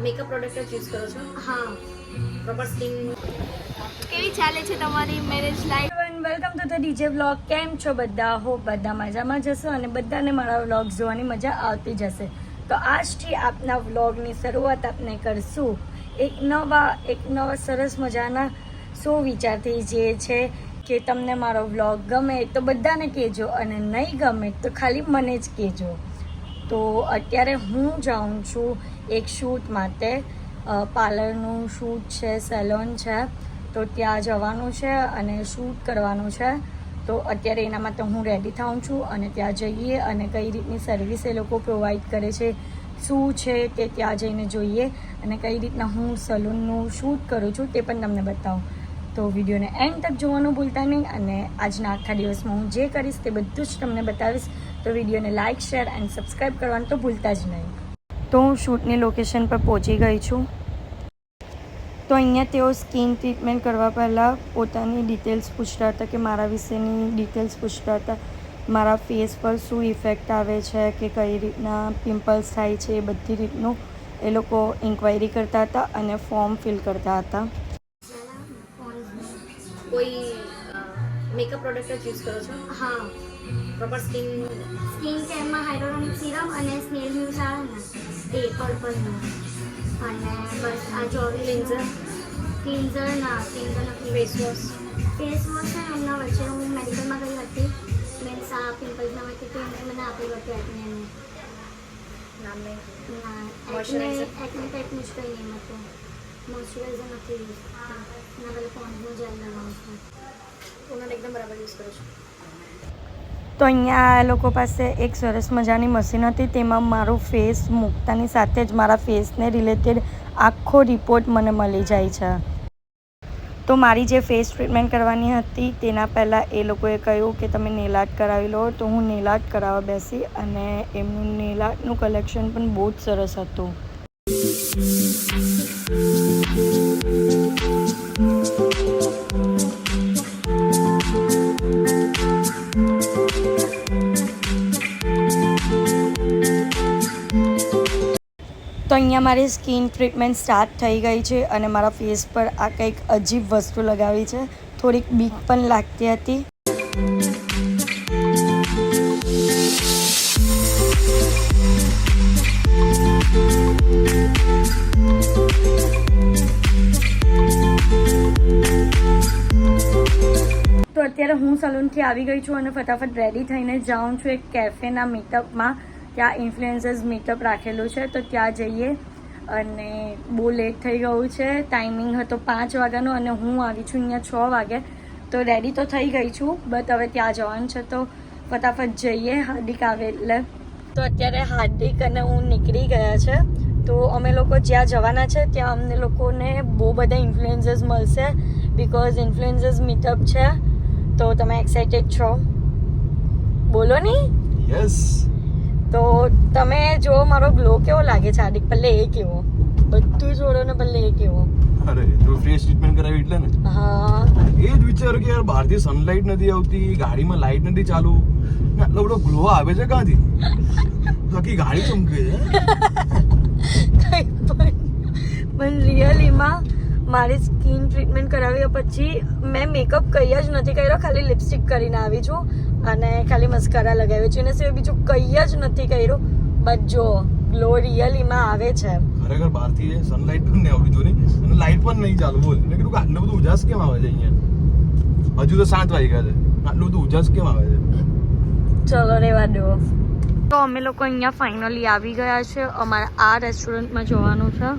Makeup product use કરો છો? હા. પ્રોપર સ્કિન કેવી ચાલે છે તમારી marriage life? Welcome to the DJ vlog. કેમ છો બધા? હોપ બધા મજામાં જશો અને બધાને મારા વ્લોગ જોવાની મજા આવતી જશે. તો આજથી આપના વ્લોગની શરૂઆત આપણે કરશું એક નવા સરસ મજાના શો વિચારથી, જે છે કે તમને મારો વ્લોગ ગમે તો બધાને કહેજો અને નહીં ગમે તો ખાલી મને જ કહેજો. તો અત્યારે હું જાઉં છું એક શૂટ માટે, પાર્લરનું શૂટ છે, સેલોન છે, તો ત્યાં જવાનું છે અને શૂટ કરવાનું છે. તો અત્યારે એના માટે હું રેડી થાઉં છું અને ત્યાં જઈએ અને કઈ રીતની સર્વિસ એ લોકો પ્રોવાઈડ કરે છે, શું છે તે ત્યાં જઈને જોઈએ અને કઈ રીતના હું સલૂનનું શૂટ કરું છું તે પણ તમને બતાવું. તો વિડીયોને એન્ડ તક જોવાનું ભૂલતા નહીં અને આજના આખા દિવસમાં હું જે કરીશ તે બધું જ તમને બતાવીશ. તો વિડીયોને લાઇક, શેર એન્ડ સબસ્ક્રાઈબ કરવાનું તો ભૂલતા જ નહીં. તો હું શૂટની લોકેશન પર પહોંચી ગઈ છું. તો અહીંયા તેઓ સ્કિન ટ્રીટમેન્ટ કરવા પહેલાં પોતાની ડિટેલ્સ પૂછતા હતા, કે મારા વિશેની ડિટેલ્સ પૂછતા હતા, મારા ફેસ પર શું ઇફેક્ટ આવે છે, કે કઈ રીતના પિમ્પલ્સ થાય છે, એ બધી રીતનું એ લોકો ઇન્ક્વાયરી કરતા હતા અને ફોર્મ ફિલ કરતા હતા. કોઈ મેકઅપ પ્રોડક્ટ યુઝ કરો છો? હા. પ્રોપર સ્કિન કેરમાં હાઇડ્રોરોનિક સિરમ અને સ્નેલ મ્યુઝ આવે ને તે પર્પલનું, અને બસ આ ક્લિન્ઝર ક્લિન્ઝર નથી. ફેસ વોશ ફેસ વોશ છે એમના વચ્ચે હું મેડિકલમાં ગઈ હતી, મીન્સ આ પિમ્પલ્સના વચ્ચે તો એમને મને આપેલું હતું એકને. નામ નહીં. ના Moisturizer? એકને ટાઈપનું જ કંઈ નહીં હતું. મોઇશ્ચરાઇઝર નથી યુઝ કરતા, એના બદલે પોન્ડનું જેલ લગાવું છું. ઉનાળે એકદમ બરાબર યુઝ કરો છો? તો અહીંયા આ લોકો પાસે એક સરસ મજાની મશીન હતી, તેમાં મારું ફેસ મૂકતાની સાથે જ મારા ફેસને રિલેટેડ આખો રિપોર્ટ મને મળી જાય છે. તો મારી જે ફેસ ટ્રીટમેન્ટ કરવાની હતી તેના પહેલાં એ લોકોએ કહ્યું કે તમે નેલ આર્ટ કરાવી લો. તો હું નેલ આર્ટ કરાવવા બેસી અને એમનું નેલ આર્ટનું કલેક્શન પણ બહુ જ સરસ હતું. તો અહીંયા મારી સ્કિન ટ્રીટમેન્ટ સ્ટાર્ટ થઈ ગઈ છે અને મારા ફેસ પર આ કંઈક અજીબ વસ્તુ લગાવી છે. થોડીક બીક પણ લાગતી હતી. તો અત્યારે હું સલૂનથી આવી ગઈ છું અને ફટાફટ રેડી થઈને જાઉં છું એક કેફેના મીટઅપમાં. ત્યાં ઇન્ફ્લુએન્સર્સ મીટઅપ રાખેલું છે, તો ત્યાં જઈએ. અને બહુ લેટ થઈ ગયું છે, ટાઈમિંગ હતો 5 વાગ્યાનો અને હું આવી છું અહીંયા 6 વાગે. તો રેડી તો થઈ ગઈ છું, બટ હવે ત્યાં જવાનું છે તો ફટાફટ જઈએ. હાર્દિક આવે એટલે. તો અત્યારે હાર્દિક અને હું નીકળી ગયા છે. તો અમે લોકો જ્યાં જવાના છે ત્યાં અમને લોકોને બહુ બધા ઇન્ફ્લુએન્સર્સ મળશે, બિકોઝ ઇન્ફ્લુએન્સર્સ મીટઅપ છે. તો તમે એક્સાઇટેડ છો? બોલો નહીં. યસ. તો તમે જો મારો ગ્લો કેવો લાગે છે હાર્દિક? પહેલે એ કેવો, બધું છોડો ને પહેલે એ કેવો. અરે તો ફેસ ટ્રીટમેન્ટ કરાવી એટલે ને. હા, એ જ વિચાર કે યાર બહારથી સનલાઇટ નથી આવતી, ગાડીમાં લાઇટ નથી ચાલુ, ને આટલો બધો ગ્લો આવે છે ક્યાંથી? તો આખી ગાડી ચમકે છે. કંઈ પણ રિયલીમાં મારી સ્કિન ટ્રીટમેન્ટ કરાવ્યા પછી મેં મેકઅપ કંઈ જ નથી કર્યો, ખાલી લિપસ્ટિક કરીને આવી છું અને ખાલી મસ્કારા લગાવ્યો છે. એના સિવાય બીજું કંઈ જ નથી કર્યું. બટ જો ગ્લો રિયલીમાં આવે છે. ખરેખર બહારથી સનલાઇટ પણ નહીં આવતી જોની, અને લાઇટ પણ નહીં ચાલુ. બોલ, મેં કીધું કે આટલું બધું ઉજાસ કેમ આવે છે અહીંયા? હજુ તો 7 વાગ્યા છે, આટલું બધું ઉજાસ કેમ આવે છે? ચલો રેવા દો. તો અમે લોકો અહીંયા ફાઇનલી આવી ગયા છે. અમારે આ રેસ્ટોરન્ટમાં જવાનું છે.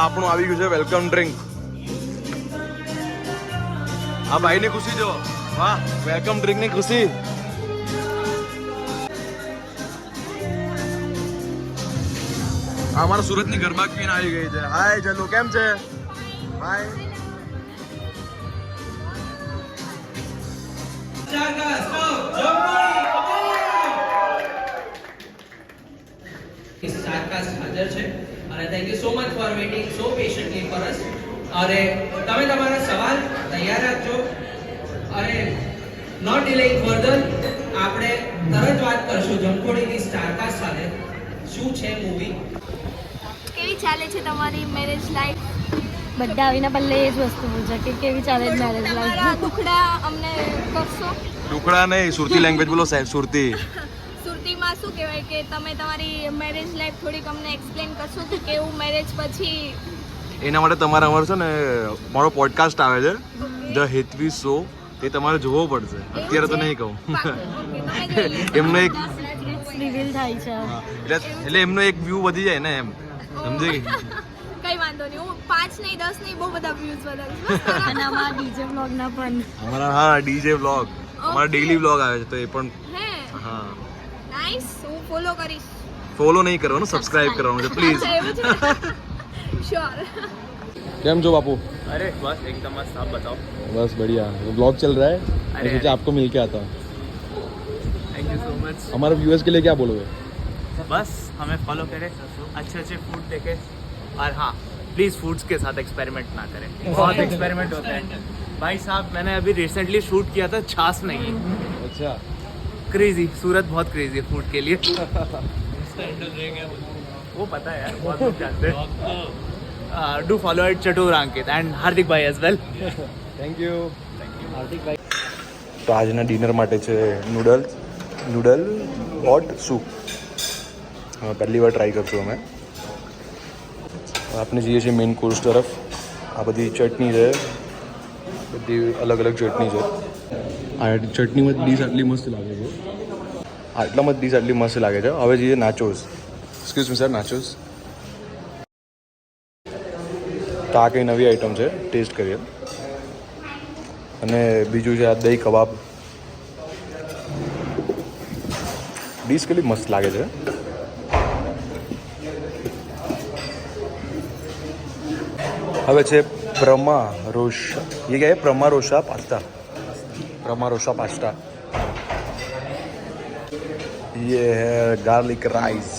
આપણું આવી ગયું છે વેલકમ ડ્રિંક. આ ભાઈની ખુશી જો, વાહ, વેલકમ ડ્રિંક ની ખુશી. અમારા સુરતની ગરબા ક્વીન આવી ગઈ છે. હાય જલ્લુ, કેમ છે? હાય. સ્ટારકાસ્ટ હાજર છે અને thank you so much for waiting so patiently for us. અરે તમે તમારા સવાલ તૈયાર રાખજો અને નોટ ડિલેઇંગ ફર્ધર આપણે તરત વાત કરશું જમખોડીની સ્ટારકાસ્ટ સાથે. શું છે મૂવી? કેવી ચાલે છે તમારી મેરેજ લાઈફ? બધા આવીને પહેલે એ જ વસ્તુ પૂછે કે કેવી ચાલે છે મેરેજ તમારા લાઈફ. દુખડા અમને કરશો? ટુકડા નહીં, સુરતી લેંગ્વેજ બોલો સાહેબ, સુરતી. સુરતીમાં શું કહેવાય કે તમે તમારી મેરેજ લાઈફ થોડીક અમને એક્સપ્લેન કરશો કે કેવું મેરેજ પછી? એના માટે તમારે અમારે છે ને મારો પોડકાસ્ટ આવે છે ધ હેતવી શો, એ તમારે જોવો પડશે. અત્યારે તો નહીં કહું. એમનો એક રિવીલ થાય છે. એટલે એમનો એક વ્યૂ વધી જાય ને, એમ સમજી ગઈ? કઈ વાંધો નહીં, હું 5 નહીં 10 નહીં બહુ બધા વ્યૂઝ વધારીશ. અને અમારા ડીજે વ્લોગના પણ અમારા હા ડીજે વ્લોગ, અમારા ડેઈલી વ્લોગ આવે છે તો એ પણ. હે હા, નાઈસ, હું ફોલો કરીશ. ફોલો નહીં કરવાનું, સબસ્ક્રાઇબ કરવાનું છે પ્લીઝ. અચ્છા, એવું છે? શ્યોર. કેમ છો બાપू? अरे बस एकदम मस्त. आप बताओ. बस बढ़िया, ब्लॉग चल रहा है, अरे, सोचा आपको मिल के आता हूँ. Thank you so much. हमारे व्यूअर्स के लिए क्या बोलोगे? बस हमें फॉलो करें, अच्छे अच्छे फूड देखें और हाँ प्लीज़ फूड्स के साथ एक्सपेरिमेंट ना करें. बहुत एक्सपेरिमेंट होते हैं भाई साहब. मैंने अभी रिसेंटली शूट किया था छाछ नहीं. अच्छा, क्रेजी. सूरत बहुत क्रेजी है फूड के लिए. वो पता है यार, बहुत लोग जानते हैं. Do follow it Chatur Ankit and Hardik भाई as well. Thank you. Hardik भाई. તો આજના ડિનર માટે છે નૂડલ હોટ સૂપ. પહેલી વાર ટ્રાય કરશું અમે. આપણે જઈએ છીએ મેઇન કોર્સ તરફ. આ બધી ચટણી છે, બધી અલગ અલગ ચટણી છે. આ ચટણીમાં ડીશ આટલી મસ્ત લાગે છે, આટલામાં ડીશ આટલી મસ્ત લાગે છે. હવે જઈએ nachos. Excuse me sir, nachos. તો આ કંઈ નવી આઈટમ છે, ટેસ્ટ કરીએ. અને બીજું છે આ દહીં કબાબ. ડીશ કેટલી મસ્ત લાગે છે. હવે છે પ્રમારોશા. ये क्या है? प्रमारोशा पास्ता. प्रमारोशा पास्ता. ये है गार्लिक राइस.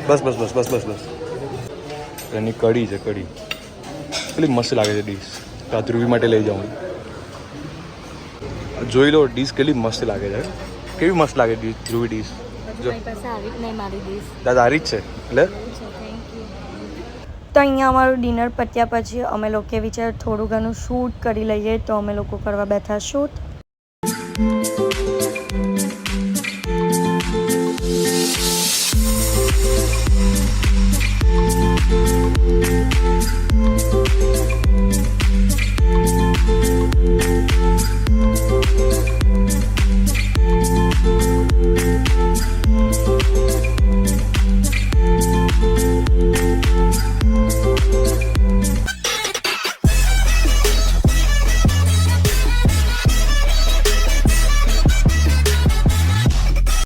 बस बस बस बस बस बस. એની કઢી છે, કઢી કેટલી મસ્ત લાગે છે ડીશ. તો આ ધ્રુવી માટે લઈ જાઉં. જોઈ લો ડીશ કેટલી મસ્ત લાગે છે. કેવી મસ્ત લાગે ડીશ, ધ્રુવી ડીશ. જો મારી પાસે આવી જ નહીં મારી ડીશ. દાદા હારી જ છે એટલે. તો અહીંયા અમારું ડિનર પત્યા પછી અમે લોકોએ વિચાર થોડું ઘણું શૂટ કરી લઈએ, તો અમે લોકો કરવા બેઠા શૂટ.